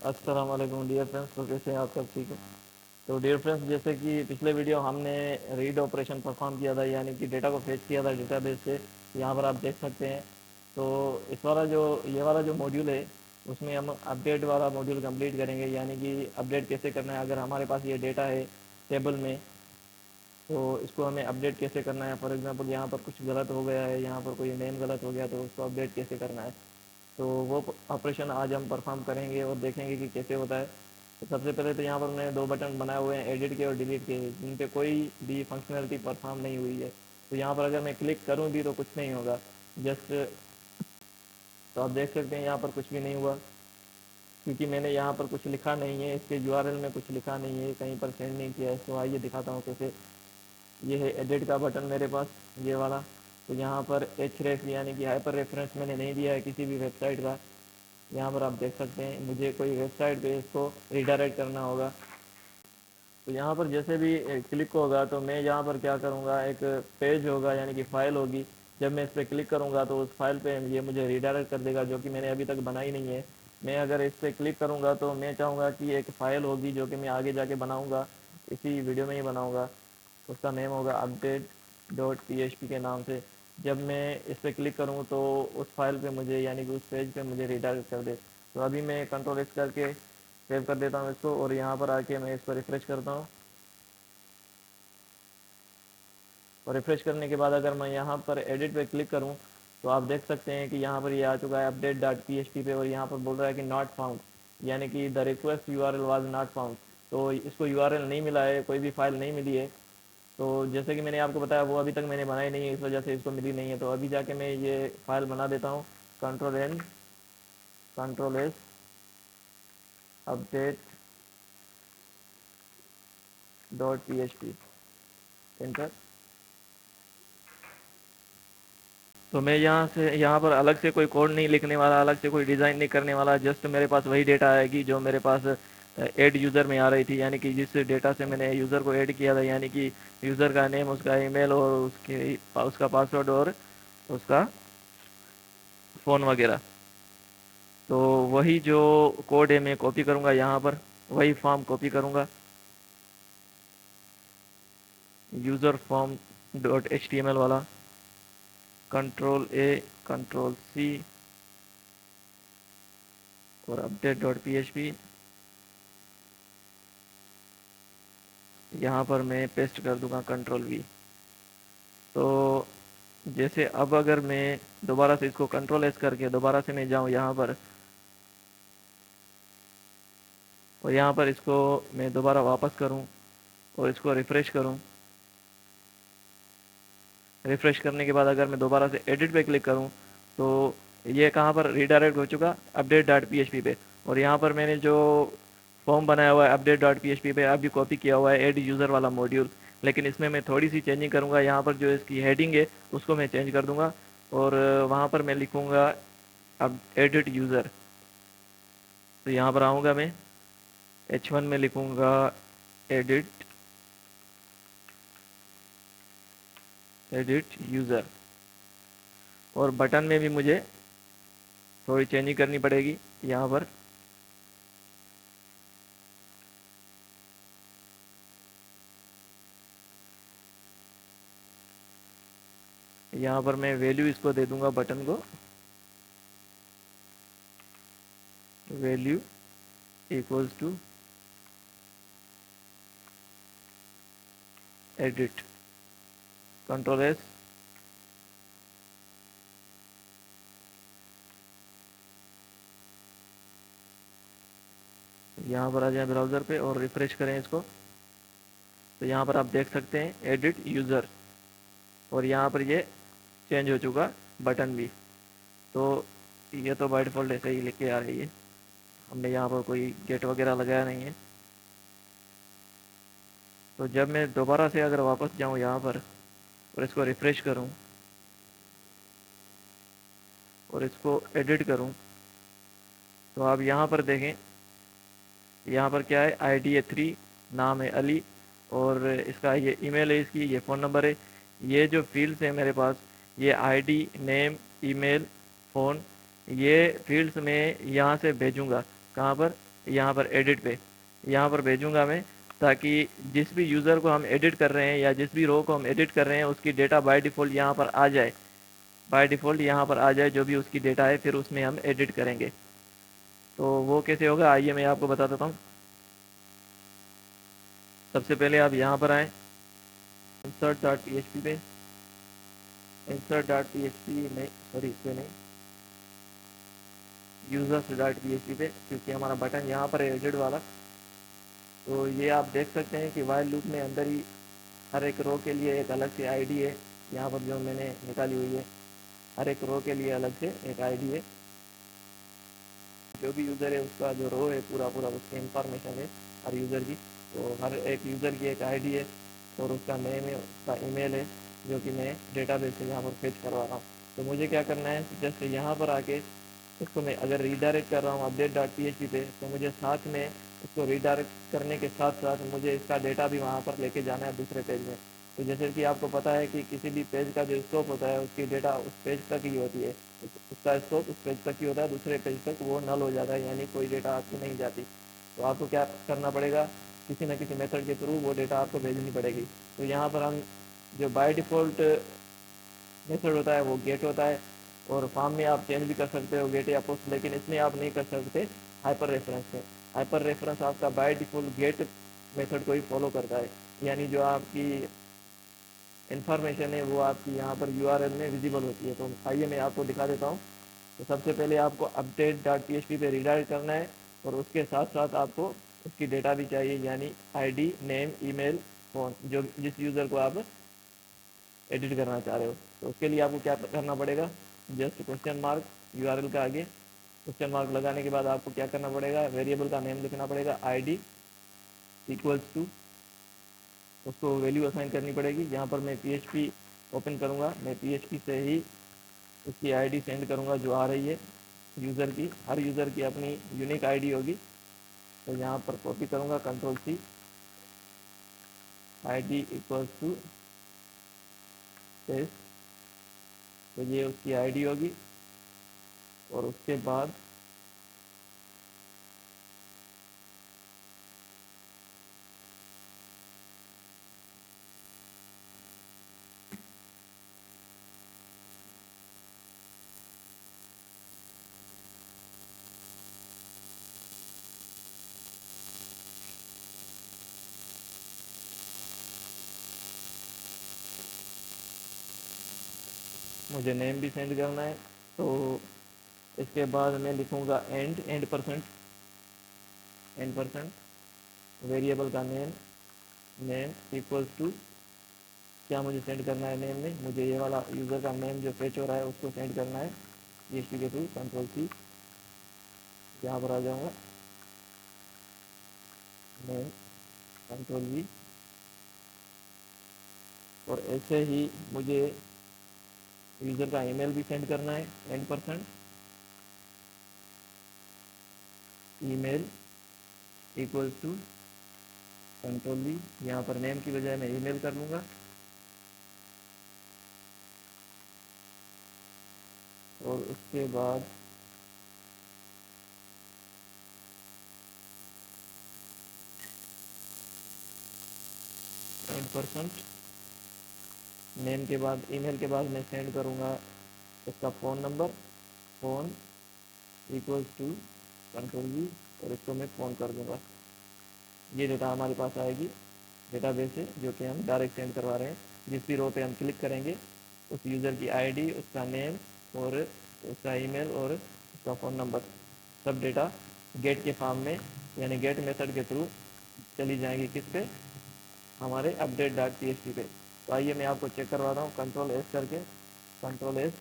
अस्सलाम वालेकुम dear friends. तो कैसे हैं आप सब? ठीक है। तो डियर फ्रेंड्स, जैसे कि पिछले वीडियो हमने रीड ऑपरेशन परफॉर्म किया था, यानी कि डेटा को फेच किया था डेटाबेस से। यहाँ पर आप देख सकते हैं। तो इस वाला जो ये वाला जो मॉड्यूल है, उसमें हम अपडेट वाला मॉड्यूल कंप्लीट करेंगे, यानी कि अपडेट कैसे करना है। अगर हमारे पास ये डेटा है टेबल में, तो इसको हमें अपडेट कैसे करना है। फॉर एग्जांपल यहाँ पर कुछ गलत हो गया है, यहाँ पर कोई नेम गलत हो गया, तो उसको अपडेट कैसे करना है। तो वो ऑपरेशन आज हम परफॉर्म करेंगे और देखेंगे कि कैसे होता है। तो सबसे पहले तो यहाँ पर मैंने दो बटन बनाए हुए हैं, एडिट के और डिलीट के, जिन पे कोई भी फंक्शनलिटी परफॉर्म नहीं हुई है। तो यहाँ पर अगर मैं क्लिक करूँ भी तो कुछ नहीं होगा। जस्ट तो आप देख सकते हैं यहाँ पर कुछ भी नहीं हुआ, क्योंकि मैंने यहाँ पर कुछ लिखा नहीं है, इसके यूआरएल में कुछ लिखा नहीं है, कहीं पर सेंड नहीं किया है। तो आइए दिखाता हूँ कैसे। ये है एडिट का बटन मेरे पास, ये वाला। तो यहाँ पर एच रेफ यानी कि हाइपर रेफरेंस मैंने नहीं दिया है किसी भी वेबसाइट का। यहाँ पर आप देख सकते हैं, मुझे कोई वेबसाइट पे इसको रिडायरेक्ट करना होगा। तो यहाँ पर जैसे भी क्लिक होगा, तो मैं यहाँ पर क्या करूँगा, एक पेज होगा यानी कि फ़ाइल होगी। जब मैं इस पर क्लिक करूँगा तो उस फाइल पे ये मुझे रिडायरेक्ट कर देगा, जो कि मैंने अभी तक बनाई नहीं है। मैं अगर इस पर क्लिक करूँगा तो मैं चाहूँगा कि एक फ़ाइल होगी जो कि मैं आगे जाके बनाऊँगा, इसी वीडियो में ही बनाऊँगा। उसका नेम होगा update.php के नाम से। जब मैं इस पर क्लिक करूँ तो उस फाइल पे मुझे, यानी कि उस पेज पे मुझे रिडायरेक्ट कर दे। तो अभी मैं कंट्रोल एस करके सेव कर देता हूँ इसको, और यहाँ पर आके मैं इसको रिफ़्रेश करता हूँ। और रिफ़्रेश करने के बाद अगर मैं यहाँ पर एडिट पे क्लिक करूँ, तो आप देख सकते हैं कि यहाँ पर ये आ चुका है update.php पे, और यहाँ पर बोल रहा है कि नॉट फाउंड, यानी कि the request URL was not found. तो इसको यूआरएल नहीं मिला है, कोई भी फाइल नहीं मिली है। तो जैसे कि मैंने आपको बताया, वो अभी तक मैंने बनाई नहीं है, इस वजह से इसको मिली नहीं है। तो अभी जाके मैं ये फाइल बना देता हूँ। Control N, control S, update dot P H P, enter. तो मैं यहाँ से, यहाँ पर अलग से कोई कोड नहीं लिखने वाला, अलग से कोई डिज़ाइन नहीं करने वाला। जस्ट मेरे पास वही डेटा आएगी जो मेरे पास ऐड यूज़र में आ रही थी, यानी कि जिस डेटा से मैंने यूज़र को ऐड किया था, यानी कि यूज़र का नेम, उसका ईमेल और उसका पासवर्ड और उसका फ़ोन वगैरह। तो वही जो कोड है मैं कॉपी करूँगा यहाँ पर, वही फॉर्म कॉपी करूँगा, user form dot H T M L वाला। कंट्रोल ए, कंट्रोल सी, और update dot P H P यहाँ पर मैं पेस्ट कर दूंगा, कंट्रोल वी। तो जैसे अब अगर मैं दोबारा से इसको कंट्रोल एस करके दोबारा से मैं जाऊँ यहाँ पर, और यहाँ पर इसको मैं दोबारा वापस करूँ और इसको रिफ़्रेश करूँ। रिफ़्रेश करने के बाद अगर मैं दोबारा से एडिट पे क्लिक करूँ, तो ये कहाँ पर रीडायरेक्ट हो चुका, update dot P H P पे। और यहाँ पर मैंने जो फॉर्म बनाया हुआ है update dot P H P पे, अभी कॉपी किया हुआ है एड यूज़र वाला मॉड्यूल। लेकिन इसमें मैं थोड़ी सी चेंजिंग करूँगा। यहाँ पर जो इसकी हेडिंग है उसको मैं चेंज कर दूँगा, और वहाँ पर मैं लिखूँगा अब एडिट यूज़र। तो यहाँ पर आऊँगा मैं, H1 में लिखूँगा एडिट, एडिट यूज़र। और बटन में भी मुझे थोड़ी चेंजिंग करनी पड़ेगी। यहाँ पर मैं वैल्यू इसको दे दूंगा बटन को, value equals to edit, control S. यहाँ पर आ जाए ब्राउज़र पे और रिफ़्रेश करें इसको। तो यहाँ पर आप देख सकते हैं एडिट यूज़र, और यहाँ पर ये चेंज हो चुका बटन भी। तो ये तो बाय डिफ़ॉल्ट ऐसे ही लिख के आ रही है, हमने यहाँ पर कोई गेट वगैरह लगाया नहीं है। तो जब मैं दोबारा से अगर वापस जाऊँ यहाँ पर और इसको रिफ़्रेश करूँ और इसको एडिट करूँ, तो आप यहाँ पर देखें, यहाँ पर क्या है, आईडी है 3, नाम है अली, और इसका ये ईमेल है, इसकी ये फ़ोन नंबर है। ये जो फील्ड्स है मेरे पास, ये आईडी, नेम, ईमेल, फ़ोन, ये फील्ड्स मैं यहाँ से भेजूँगा कहाँ पर, यहाँ पर एडिट पे, यहाँ पर भेजूँगा मैं, ताकि जिस भी यूज़र को हम एडिट कर रहे हैं या जिस भी रो को हम एडिट कर रहे हैं उसकी डेटा बाय डिफ़ॉल्ट यहाँ पर आ जाए, बाय डिफ़ॉल्ट यहाँ पर आ जाए जो भी उसकी डेटा है, फिर उसमें हम एडिट करेंगे। तो वो कैसे होगा आइए मैं आपको बता देता हूँ। सबसे पहले आप यहाँ पर आएँ insert dot P H P पे, insert dot P H P नहीं, सॉरी इस पर नहीं, users dot P H P पे, क्योंकि हमारा बटन यहाँ पर है एडिट वाला। तो ये आप देख सकते हैं कि वाइल लूप में अंदर ही हर एक रो के लिए एक अलग से आईडी है, यहाँ पर जो मैंने निकाली हुई है, हर एक रो के लिए अलग से एक आईडी है। जो भी यूज़र है उसका जो रो है पूरा पूरा उसकी इंफॉर्मेशन है हर यूज़र की। तो हर एक यूज़र की एक आईडी है और उसका नेम है, उसका ईमेल है, जो कि मैं डेटाबेस से यहाँ पर फेच करवा रहा हूँ। तो मुझे क्या करना है, जस्ट यहाँ पर आके इसको मैं अगर रीडायरेक्ट कर रहा हूँ update dot P H P पे, तो मुझे साथ में इसको रीडायरेक्ट करने के साथ साथ मुझे इसका डेटा भी वहाँ पर लेके जाना है दूसरे पेज में। तो जैसे कि आपको पता है कि किसी भी पेज का जो स्कोप होता है उसकी डेटा उस पेज तक ही होती है, उसका स्कोप उस पेज तक ही होता है, दूसरे पेज तक वो नल हो जाता है, यानी कोई डेटा आपकी नहीं जाती। तो आपको क्या करना पड़ेगा, किसी न किसी मेथड के थ्रू वो डेटा आपको भेजनी पड़ेगी। तो यहाँ पर हम जो बाय डिफ़ॉल्ट मेथड होता है वो गेट होता है, और फॉर्म में आप चेंज भी कर सकते हो गेट या पोस्ट, लेकिन इसमें आप नहीं कर सकते हाइपर रेफरेंस में। हाइपर रेफरेंस आपका बाय डिफ़ॉल्ट गेट मेथड को ही फॉलो करता है, यानी जो आपकी इन्फॉर्मेशन है वो आपकी यहाँ पर यूआरएल में विजिबल होती है। तो आइए मैं आपको दिखा देता हूँ। तो सबसे पहले आपको update dot P H P पे रीडायरेक्ट करना है, और उसके साथ साथ आपको उसकी डेटा भी चाहिए, यानी आईडी, नेम, ईमेल, फ़ोन, जो जिस यूज़र को आप एडिट करना चाह रहे हो। तो उसके लिए आपको क्या करना पड़ेगा, जस्ट क्वेश्चन मार्क यूआरएल का आगे क्वेश्चन मार्क लगाने के बाद आपको क्या करना पड़ेगा, वेरिएबल का नेम लिखना पड़ेगा, आईडी इक्वल्स टू, उसको वैल्यू असाइन करनी पड़ेगी। यहाँ पर मैं पीएचपी ओपन करूँगा, मैं पीएचपी से ही उसकी आईडी सेंड करूँगा जो आ रही है यूज़र की। हर यूज़र की अपनी यूनिक आईडी होगी। तो यहाँ पर कॉपी करूँगा, control C, ID equals to paste, तो ये उसकी आईडी होगी। और उसके बाद मुझे नेम भी सेंड करना है। तो इसके बाद मैं लिखूँगा एंड परसेंट वेरिएबल का नेम इक्वल्स टू, क्या मुझे सेंड करना है नेम में, मुझे ये वाला यूज़र का नेम जो फेच हो रहा है उसको सेंड करना है पीएचपी के थ्रू, कंट्रोल सी, यहाँ पर आ जाऊँगा, नेम, कंट्रोल वी। और ऐसे ही मुझे यूज़र का ईमेल भी सेंड करना है, and percent email equals to control V, यहाँ पर नेम की बजाय मैं ईमेल कर लूँगा। और उसके बाद एंड परसेंट नेम के बाद ईमेल के बाद मैं सेंड करूँगा इसका phone number, phone equals to control V, और इसको मैं फ़ोन कर दूँगा। ये डेटा हमारे पास आएगी डेटाबेस से, जो कि हम डायरेक्ट सेंड करवा रहे हैं। जिस भी रो पे हम क्लिक करेंगे उस यूज़र की आईडी, उसका नेम और उसका ईमेल और उसका फ़ोन नंबर, सब डेटा गेट के फॉर्म में, यानी गेट मेथड के थ्रू चली जाएंगी किस पे, हमारे update dot P H P पे। तो आइए मैं आपको चेक करवाता हूँ, कंट्रोल एस करके, कंट्रोल एस,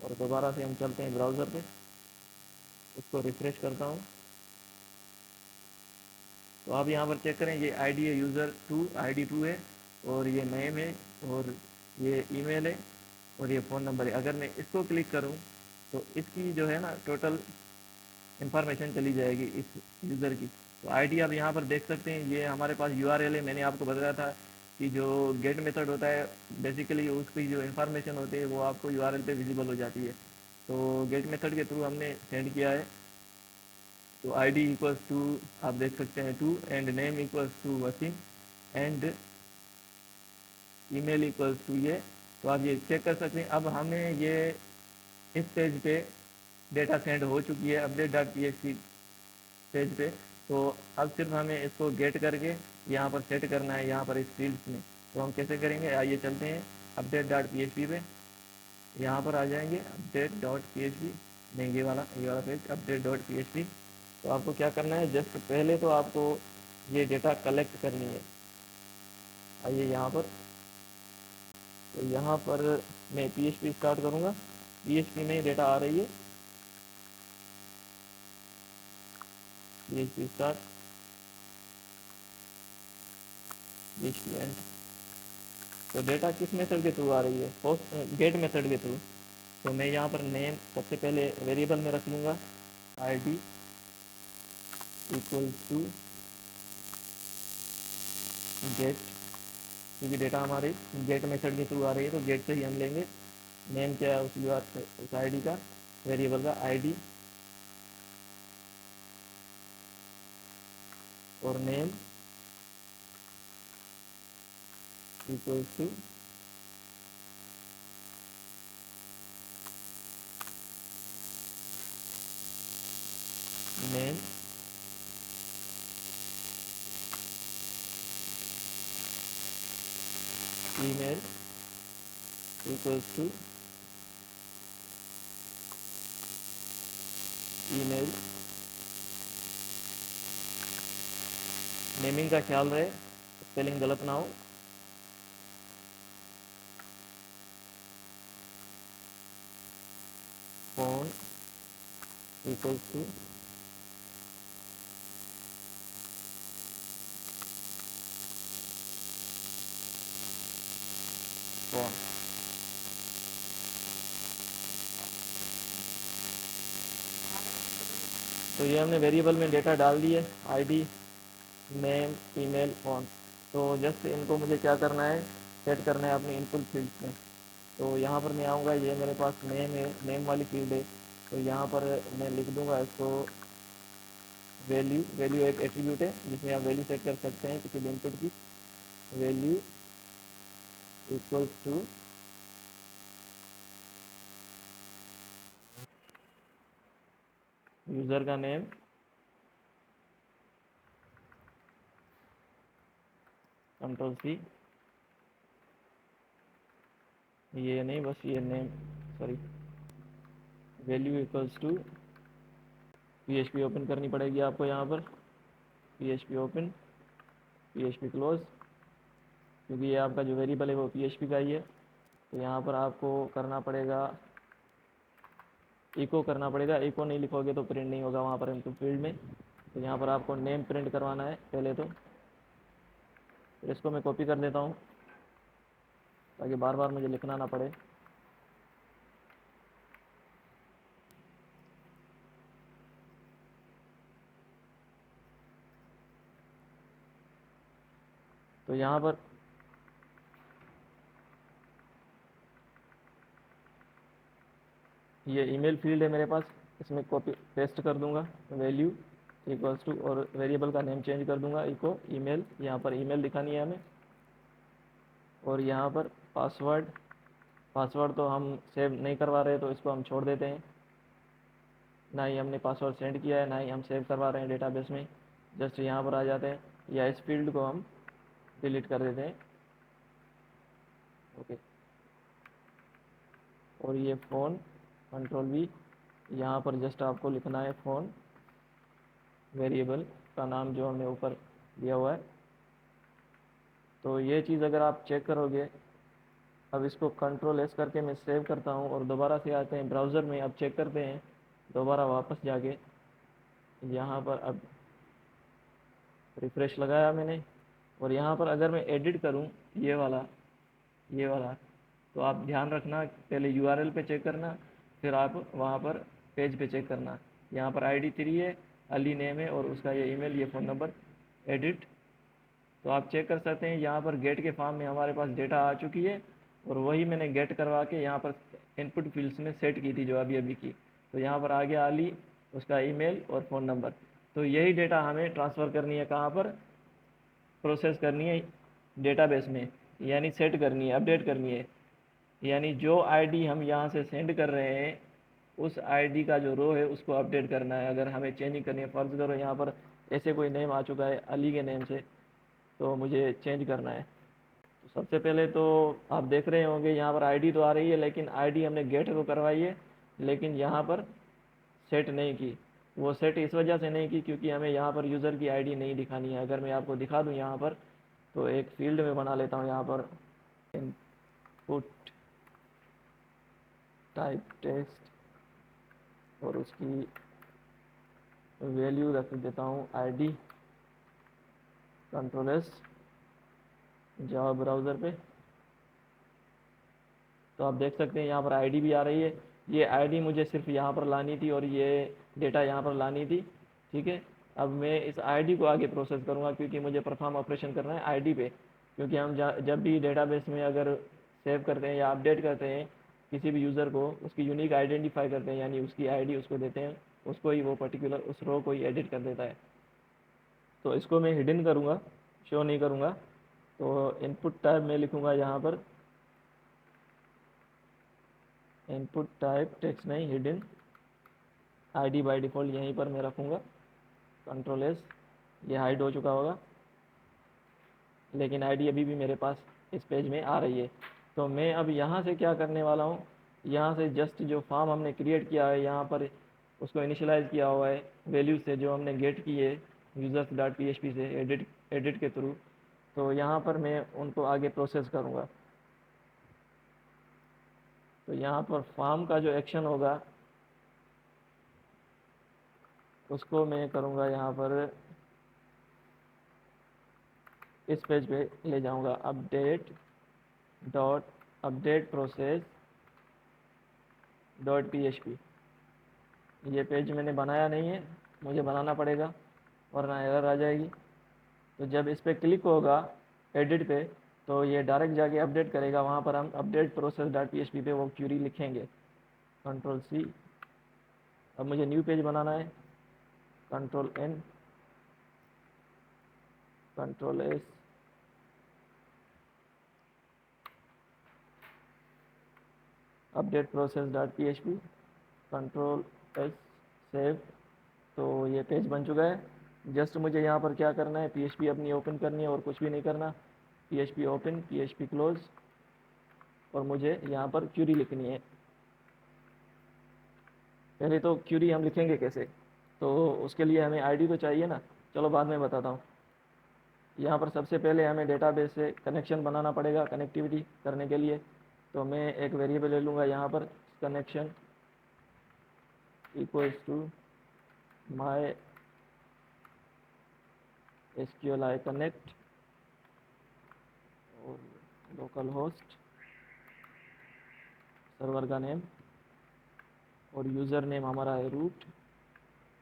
और दोबारा से हम चलते हैं ब्राउज़र पे, उसको रिफ्रेश करता हूँ। तो आप यहाँ पर चेक करें, ये आईडी है यूज़र टू, आईडी टू है, और ये नेम है, और ये ईमेल है, और ये फ़ोन नंबर है। अगर मैं इसको क्लिक करूँ तो इसकी जो है ना टोटल इंफॉर्मेशन चली जाएगी इस यूज़र की। तो आईडी आप यहाँ पर देख सकते हैं, ये हमारे पास यूआरएल है। मैंने आपको बताया था कि जो गेट मेथड होता है बेसिकली उसकी जो इन्फॉर्मेशन होती है वो आपको यूआरएल पे विजिबल हो जाती है। तो गेट मेथड के थ्रू हमने सेंड किया है तो आईडी इक्वल्स टू आप देख सकते हैं 2 and name equals to Waseem and email equals to ये। तो आप ये चेक कर सकते हैं। अब हमें ये इस पेज पे डेटा सेंड हो चुकी है update dot P H P page पे। तो अब सिर्फ हमें इसको गेट करके यहाँ पर सेट करना है यहाँ पर इस फील्ड्स में। तो हम कैसे करेंगे, आइए चलते हैं update dot P H P पे, यहाँ पर आ जाएंगे update dot P H P, नहीं ये वाला page update dot P H P. तो आपको क्या करना है, जस्ट पहले तो आपको ये डेटा कलेक्ट करनी है। आइए यहाँ पर, तो यहाँ पर मैं पी एच पी स्टार्ट करूँगा। पी एच पी में डेटा आ रही है, P H P start, P H P and. तो डेटा किस मेथड के थ्रू आ रही है, पोस्ट गेट मेथड के थ्रू। तो मैं यहाँ पर नेम सबसे पहले वेरिएबल में रख लूँगा I D equal to get, क्योंकि डेटा हमारे गेट मेथड के थ्रू आ रही है तो गेट से ही हम लेंगे। नेम क्या है उसी बात उस आईडी का, वेरिएबल का आईडी और name equal to name email equal to email. Naming का ख्याल रहे, स्पेलिंग गलत ना हो। Phone equal to phone. तो ये हमने वेरिएबल में डेटा डाल दिए, आईडी नेम ईमेल फ़ोन। तो जस्ट इनको मुझे क्या करना है, सेट करना है अपनी इनपुट फील्ड्स में। तो यहाँ पर मैं आऊँगा, ये मेरे पास नेम है, नेम वाली फील्ड है। तो यहाँ पर मैं लिख दूँगा इसको वैल्यू। वैल्यू एक एट्रीब्यूट है जिसमें आप वैल्यू सेट कर सकते हैं किसी भी इनपुट की। वैल्यू इक्वल्स टू यूज़र का नेम, कंट्रोल सी, ये नहीं बस ये name, sorry, value equals to PHP open करनी पड़ेगी आपको यहाँ पर, पीएचपी ओपन, पीएचपी क्लोज, क्योंकि ये आपका जो वेरिएबल है वो पीएचपी का ही है। तो यहाँ पर आपको करना पड़ेगा, इको करना पड़ेगा। इको नहीं लिखोगे तो प्रिंट नहीं होगा वहाँ पर इनपुट फील्ड में। तो यहाँ पर आपको नेम प्रिंट करवाना है पहले तो। फिर इसको मैं कॉपी कर देता हूँ ताकि बार बार मुझे लिखना ना पड़े। तो यहाँ पर ये ईमेल फील्ड है मेरे पास, इसमें कॉपी पेस्ट कर दूंगा वैल्यू इक्वल्स टू, और वेरिएबल का नेम चेंज कर दूंगा इको ईमेल। यहाँ पर ईमेल दिखानी है हमें। और यहाँ पर पासवर्ड, पासवर्ड तो हम सेव नहीं करवा रहे तो इसको हम छोड़ देते हैं। ना ही हमने पासवर्ड सेंड किया है, ना ही हम सेव करवा रहे हैं डेटाबेस में। जस्ट यहाँ पर आ जाते हैं, या इस फील्ड को हम डिलीट कर देते हैं। ओके। और ये फ़ोन, कंट्रोल वी, यहाँ पर जस्ट आपको लिखना है फ़ोन, वेरिएबल का नाम जो हमने ऊपर दिया हुआ है। तो ये चीज़ अगर आप चेक करोगे, अब इसको कंट्रोल एस करके मैं सेव करता हूँ और दोबारा से आते हैं ब्राउज़र में, अब चेक करते हैं दोबारा वापस जाके। यहाँ पर अब रिफ़्रेश लगाया मैंने, और यहाँ पर अगर मैं एडिट करूँ ये वाला, तो आप ध्यान रखना पहले यूआरएल पे चेक करना, फिर आप वहाँ पर पेज पे चेक करना। यहाँ पर आईडी 3 है, अली नेम है और उसका ये ईमेल, ये फ़ोन नंबर, एडिट। तो आप चेक कर सकते हैं यहाँ पर गेट के फॉर्म में हमारे पास डेटा आ चुकी है, और वही मैंने गेट करवा के यहाँ पर इनपुट फील्ड्स में सेट की थी जो अभी अभी की। तो यहाँ पर आ गया अली, उसका ईमेल और फ़ोन नंबर। तो यही डेटा हमें ट्रांसफ़र करनी है कहाँ पर, प्रोसेस करनी है डेटाबेस में, यानी सेट करनी है, अपडेट करनी है। यानी जो आईडी हम यहाँ से सेंड कर रहे हैं उस आईडी का जो रो है उसको अपडेट करना है। अगर हमें चेंजिंग करनी है, फर्ज करो यहाँ पर ऐसे कोई नेम आ चुका है अली के नेम से, तो मुझे चेंज करना है। तो सबसे पहले तो आप देख रहे होंगे यहाँ पर आईडी तो आ रही है, लेकिन आईडी हमने गेट को करवाई है, लेकिन यहाँ पर सेट नहीं की। वो सेट इस वजह से नहीं की क्योंकि हमें यहाँ पर यूज़र की आईडी नहीं दिखानी है। अगर मैं आपको दिखा दूँ यहाँ पर, तो एक फील्ड में बना लेता हूँ यहाँ पर इनपुट टाइप टेक्स्ट और उसकी वैल्यू रख देता हूँ आईडी, कंट्रोल एस जावा ब्राउज़र पे। तो आप देख सकते हैं यहाँ पर आईडी भी आ रही है। ये आईडी मुझे सिर्फ यहाँ पर लानी थी और ये डेटा यहाँ पर लानी थी, ठीक है। अब मैं इस आईडी को आगे प्रोसेस करूँगा क्योंकि मुझे परफॉर्म ऑपरेशन करना है आईडी पे। क्योंकि हम जब भी डेटाबेस में अगर सेव करते हैं या अपडेट करते हैं किसी भी यूज़र को, उसकी यूनिक आइडेंटिफाई करते हैं, यानी उसकी आईडी उसको देते हैं, उसको ही वो पर्टिकुलर उस रो को ही एडिट कर देता है। तो इसको मैं हिडन करूँगा, शो नहीं करूँगा। तो इनपुट टाइप में लिखूँगा यहाँ पर इनपुट टाइप टेक्स्ट नहीं, हिडन आईडी बाय डिफ़ॉल्ट यहीं पर मैं रखूँगा, कंट्रोल एस। ये हाइड हो चुका होगा, लेकिन आईडी अभी भी मेरे पास इस पेज में आ रही है। तो मैं अब यहाँ से क्या करने वाला हूँ, यहाँ से जस्ट जो फॉर्म हमने क्रिएट किया है यहाँ पर उसको इनिशियलाइज़ किया हुआ है वैल्यू से, जो हमने गेट की है users dot P H P से एडिट के थ्रू। तो यहाँ पर मैं उनको आगे प्रोसेस करूँगा। तो यहाँ पर फॉर्म का जो एक्शन होगा उसको मैं करूँगा यहाँ पर इस पेज पे ले जाऊँगा, update process dot P H P. ये पेज मैंने बनाया नहीं है, मुझे बनाना पड़ेगा वरना एरर आ जाएगी। तो जब इस पर क्लिक होगा एडिट पे, तो ये डायरेक्ट जाके अपडेट करेगा। वहाँ पर हम update process dot P H P पे वो क्यूरी लिखेंगे, कंट्रोल सी। अब मुझे न्यू पेज बनाना है, control N, control S, update process dot P H P, control S, save. तो ये पेज बन चुका है। जस्ट मुझे यहाँ पर क्या करना है, पी एच पी अपनी ओपन करनी है और कुछ भी नहीं करना। P H P open, P H P close, और मुझे यहाँ पर क्यूरी लिखनी है। पहले तो क्यूरी हम लिखेंगे कैसे, तो उसके लिए हमें आईडी तो चाहिए ना, चलो बाद में बताता हूँ। यहाँ पर सबसे पहले हमें डेटाबेस से कनेक्शन बनाना पड़ेगा कनेक्टिविटी करने के लिए। तो मैं एक वेरिएबल ले लूँगा यहाँ पर, connection equals to my SQLi connect और लोकल होस्ट, सर्वर का नेम और यूज़र नेम हमारा है रूट,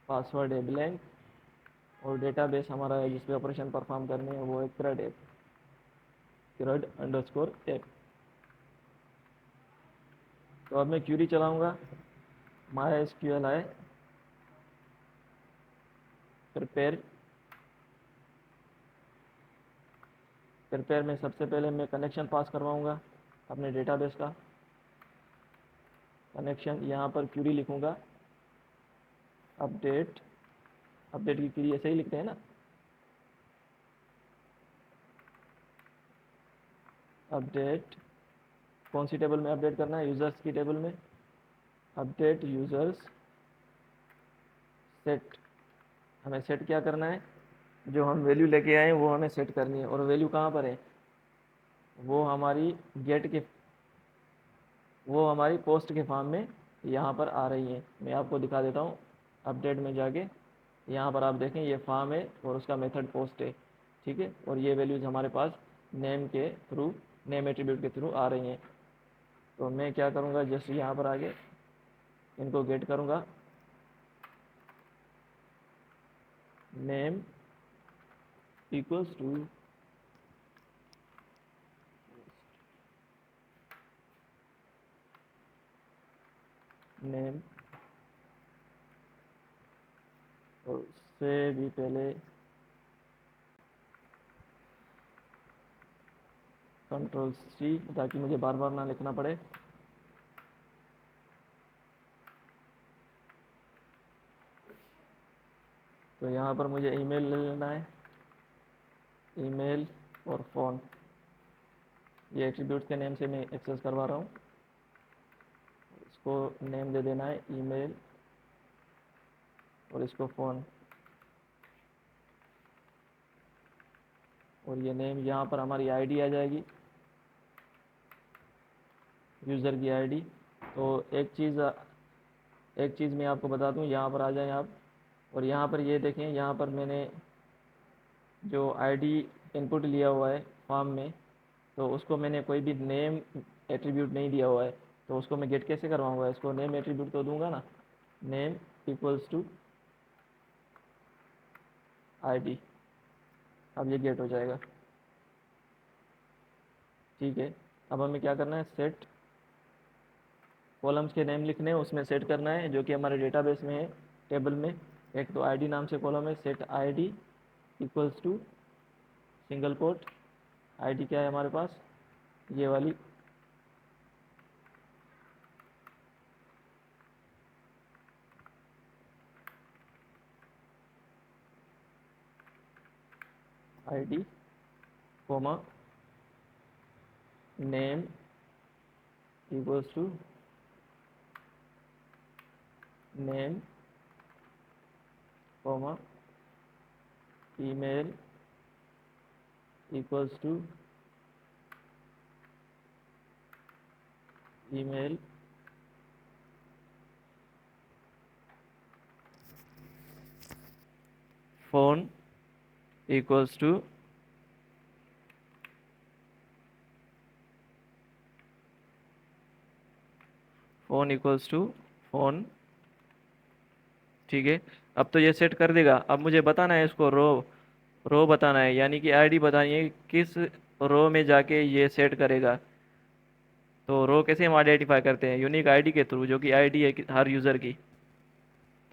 पासवर्ड है ब्लैंक, और डेटाबेस हमारा है जिस पे ऑपरेशन परफॉर्म करने हैं वो है CRUD app, CRUD underscore app. तो अब मैं क्यूरी चलाऊँगा, MySQLi प्रिपेयर में सबसे पहले मैं कनेक्शन पास करवाऊँगा अपने डेटाबेस का कनेक्शन। यहाँ पर क्यूरी लिखूँगा अपडेट की क्यूरी ऐसे ही लिखते हैं ना, अपडेट कौन सी टेबल में अपडेट करना है, यूज़र्स की टेबल में, अपडेट यूज़र्स सेट। हमें सेट क्या करना है, जो हम वैल्यू लेके आए हैं वो हमें सेट करनी है। और वैल्यू कहाँ पर है, वो हमारी वो हमारी पोस्ट के फॉर्म में यहाँ पर आ रही है। मैं आपको दिखा देता हूँ, अपडेट में जाके यहाँ पर आप देखें ये फॉर्म है और उसका मेथड पोस्ट है, ठीक है। और ये वैल्यूज़ हमारे पास नेम के थ्रू, नेम एट्रीब्यूट के थ्रू आ रही हैं। तो मैं क्या करूँगा, जस्ट यहाँ पर आगे इनको गेट करूँगा, नेम इक्वल्स टू नेम और सबसे भी पहले Ctrl+C, ताकि मुझे बार बार ना लिखना पड़े। तो यहाँ पर मुझे ईमेल ले लेना है, ईमेल और फ़ोन, ये एट्रीब्यूट के नेम से मैं एक्सेस करवा रहा हूँ। इसको नेम दे देना है ईमेल और इसको फ़ोन, और ये नेम यहाँ पर हमारी आईडी आ जाएगी, यूज़र की आईडी। तो एक चीज़ मैं आपको बता दूँ, यहाँ पर आ जाएं आप, और यहाँ पर ये देखें, यहाँ पर मैंने जो आईडी इनपुट लिया हुआ है फॉर्म में, तो उसको मैंने कोई भी नेम एट्रीब्यूट नहीं दिया हुआ है। तो उसको मैं गेट कैसे करवाऊँगा? इसको नेम एट्रीब्यूट तो दूंगा ना, नेम इक्वल्स टू आईडी, अब ये गेट हो जाएगा। ठीक है, अब हमें क्या करना है, सेट कॉलम्स के नेम लिखने हैं, उसमें सेट करना है जो कि हमारे डेटाबेस में है टेबल में। एक तो आईडी नाम से कॉलम है, set ID equals to single quote, ID क्या है हमारे पास, ये वाली, ID comma name equals to name comma email equals to email, phone equals to phone. ठीक है, अब तो ये सेट कर देगा। अब मुझे बताना है इसको रो बताना है, यानी कि आईडी बतानी है किस रो में जाके ये सेट करेगा। तो रो कैसे हम आइडेंटिफाई करते हैं? यूनिक आईडी के थ्रू, जो कि आईडी है हर यूज़र की।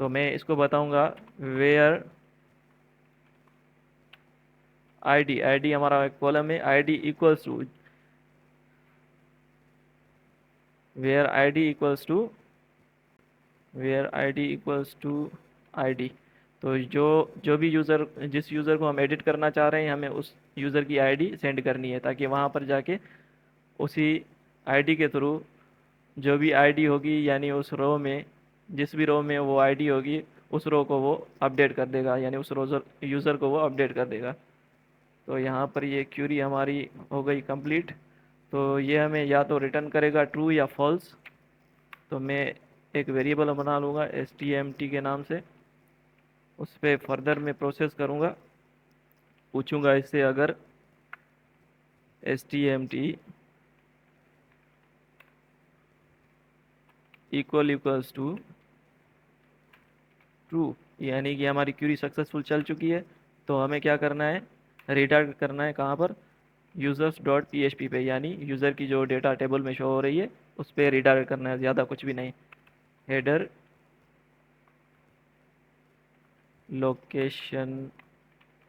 तो मैं इसको बताऊंगा वेयर आईडी, आईडी हमारा कॉलम है, ID equals to, where ID equals to, where ID equals to ID. तो जो भी यूज़र, जिस यूज़र को हम एडिट करना चाह रहे हैं, हमें उस यूज़र की आईडी सेंड करनी है, ताकि वहाँ पर जाके उसी आईडी के थ्रू जो भी आईडी होगी, यानी उस रो में, जिस भी रो में वो आईडी होगी, उस रो को वो अपडेट कर देगा, यानी उस रोजर यूज़र को वो अपडेट कर देगा। तो यहाँ पर ये क्यूरी हमारी हो गई कंप्लीट। तो ये हमें या तो रिटर्न करेगा ट्रू या फॉल्स। तो मैं एक वेरिएबल बना लूँगा stmt के नाम से, उस पर फर्दर मैं प्रोसेस करूँगा, पूछूंगा इससे अगर stmt इक्वल्स टू ट्रू, यानी कि हमारी क्यूरी सक्सेसफुल चल चुकी है। तो हमें क्या करना है, रिडायरेक्ट करना है कहाँ पर, यूज़र्स डॉट php पे, यानी यूज़र की जो डेटा टेबल में शो हो रही है उस पर रिडायरेक्ट करना है, ज़्यादा कुछ भी नहीं। हेडर लोकेशन,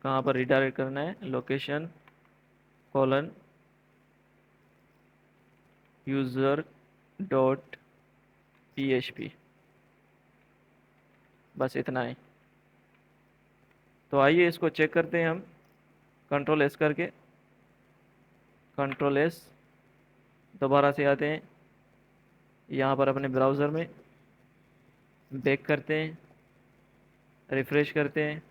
कहाँ पर रिडायरेक्ट करना है, location colon user dot php, बस इतना ही। तो आइए इसको चेक करते हैं हम, कंट्रोल एस करके, कंट्रोल एस, दोबारा से आते हैं यहाँ पर अपने ब्राउज़र में, बैक करते हैं, रिफ़्रेश करते हैं,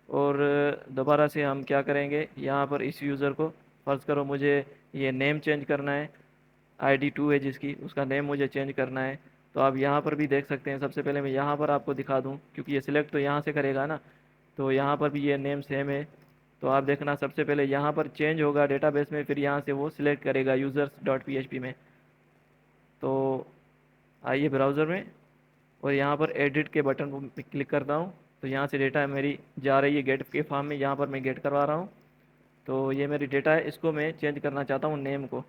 और दोबारा से हम क्या करेंगे, यहाँ पर इस यूज़र को, फ़र्ज़ करो मुझे ये नेम चेंज करना है, आईडी 2 है जिसकी, उसका नेम मुझे चेंज करना है। तो आप यहाँ पर भी देख सकते हैं, सबसे पहले मैं यहाँ पर आपको दिखा दूँ, क्योंकि ये सिलेक्ट तो यहाँ से करेगा ना, तो यहाँ पर भी ये नेम सेम है। तो आप देखना, सबसे पहले यहाँ पर चेंज होगा डेटाबेस में, फिर यहाँ से वो सिलेक्ट करेगा यूज़र्स डॉट php में। तो आइए ब्राउज़र में, और यहाँ पर एडिट के बटन पर क्लिक करता हूँ। तो यहाँ से डेटा मेरी जा रही है गेट के फॉर्म में, यहाँ पर मैं गेट करवा रहा हूँ। तो ये मेरी डेटा है, इसको मैं चेंज करना चाहता हूँ नेम को।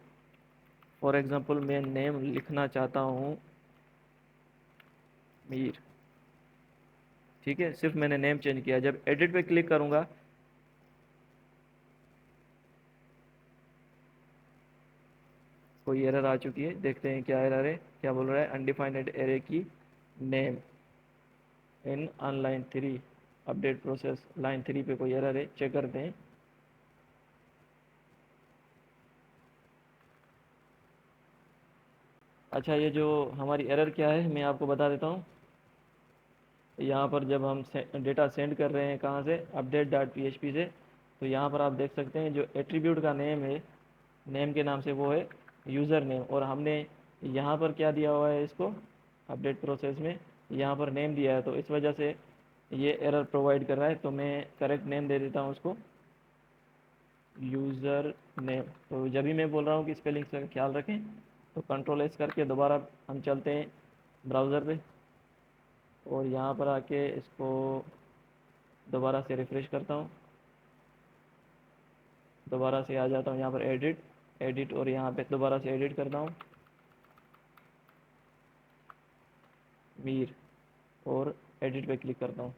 फॉर एग्ज़ाम्पल मैं नेम लिखना चाहता हूँ मीर, ठीक है, सिर्फ मैंने नेम चेंज किया। जब एडिट पे क्लिक करूँगा, कोई एरर आ चुकी है, देखते हैं क्या एरर है। क्या बोल रहा है, अनडिफाइंड एरे की name in on line 3 update process. Line 3 पे कोई एरर है, चेक करते हैं। अच्छा, ये जो हमारी एरर क्या है मैं आपको बता देता हूँ। यहाँ पर जब हम डेटा सेंड कर रहे हैं कहाँ से, अपडेट डॉट पी से, तो यहाँ पर आप देख सकते हैं जो एट्रीब्यूट का नेम है, नेम के नाम से वो है यूज़र नेम, और हमने यहाँ पर क्या दिया हुआ है इसको अपडेट प्रोसेस में, यहाँ पर नेम दिया है, तो इस वजह से ये एरर प्रोवाइड कर रहा है। तो मैं करेक्ट नेम दे देता हूँ उसको, यूज़र नेम। तो जब भी मैं बोल रहा हूँ कि स्पेलिंग का ख्याल रखें, तो कंट्रोल एस करके दोबारा हम चलते हैं ब्राउज़र पे, और यहाँ पर आके इसको दोबारा से रिफ़्रेश करता हूँ, दोबारा से आ जाता हूँ यहाँ पर एडिट, एडिट, और यहाँ पे दोबारा से एडिट करता हूँ मीर, और एडिट पे क्लिक करता हूँ।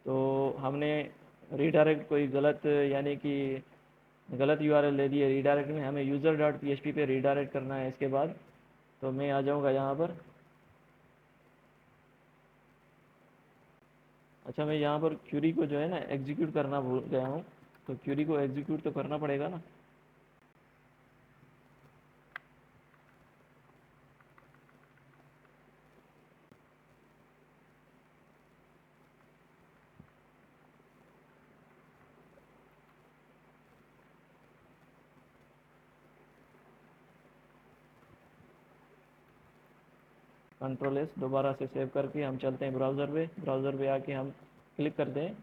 तो हमने रीडायरेक्ट कोई गलत, यानी कि गलत यूआरएल दे दी है रीडायरेक्ट में, हमें यूज़र डॉट पी पे रीडायरेक्ट करना है इसके बाद। तो मैं आ जाऊँगा यहाँ पर। अच्छा, मैं यहाँ पर क्यूरी को जो है ना एग्जीक्यूट करना भूल गया हूँ, तो क्यूरी को एग्जीक्यूट तो करना पड़ेगा ना। कंट्रोल एस दोबारा से सेव करके हम चलते हैं ब्राउज़र पे, ब्राउज़र पे आके हम क्लिक करते हैं,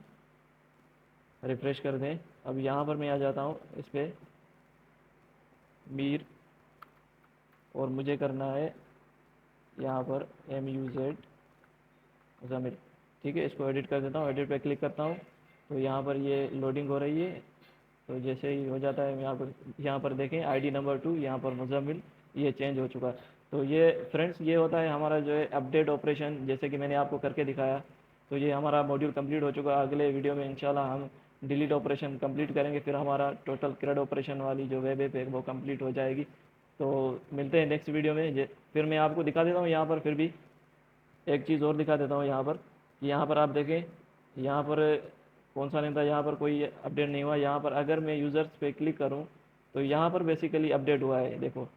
रिफ़्रेश कर दें। अब यहाँ पर मैं आ जाता हूँ इस पर मीर, और मुझे करना है यहाँ पर MUZ ज़मीर। ठीक है, इसको एडिट कर देता हूँ, एडिट पे क्लिक करता हूँ, तो यहाँ पर ये लोडिंग हो रही है। तो जैसे ही हो जाता है, यहाँ पर देखें आईडी नंबर 2, यहाँ पर मुज़म्मिल, ये चेंज हो चुका है। तो ये फ्रेंड्स, ये होता है हमारा जो है अपडेट ऑपरेशन, जैसे कि मैंने आपको करके दिखाया। तो ये हमारा मॉड्यूल कंप्लीट हो चुका है। अगले वीडियो में इंशाल्लाह हम डिलीट ऑपरेशन कंप्लीट करेंगे, फिर हमारा टोटल क्रेड ऑपरेशन वाली जो वेब ऐप है वो कंप्लीट हो जाएगी। तो मिलते हैं नेक्स्ट वीडियो में। फिर मैं आपको दिखा देता हूँ यहाँ पर, फिर भी एक चीज़ और दिखा देता हूँ यहाँ पर, कि यहाँ पर आप देखें, यहाँ पर कौन सा नेम था, यहाँ पर कोई अपडेट नहीं हुआ। यहाँ पर अगर मैं यूज़र्स पे क्लिक करूँ, तो यहाँ पर बेसिकली अपडेट हुआ है, देखो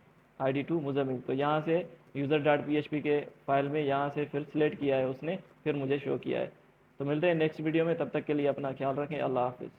ID 2 मुज़म्मिल। तो यहाँ से यूज़र डॉट PHP के फाइल में यहाँ से फिर सिलेक्ट किया है उसने, फिर मुझे शो किया है। तो मिलते हैं नेक्स्ट वीडियो में, तब तक के लिए अपना ख्याल रखें। अल्लाह हाफिज़।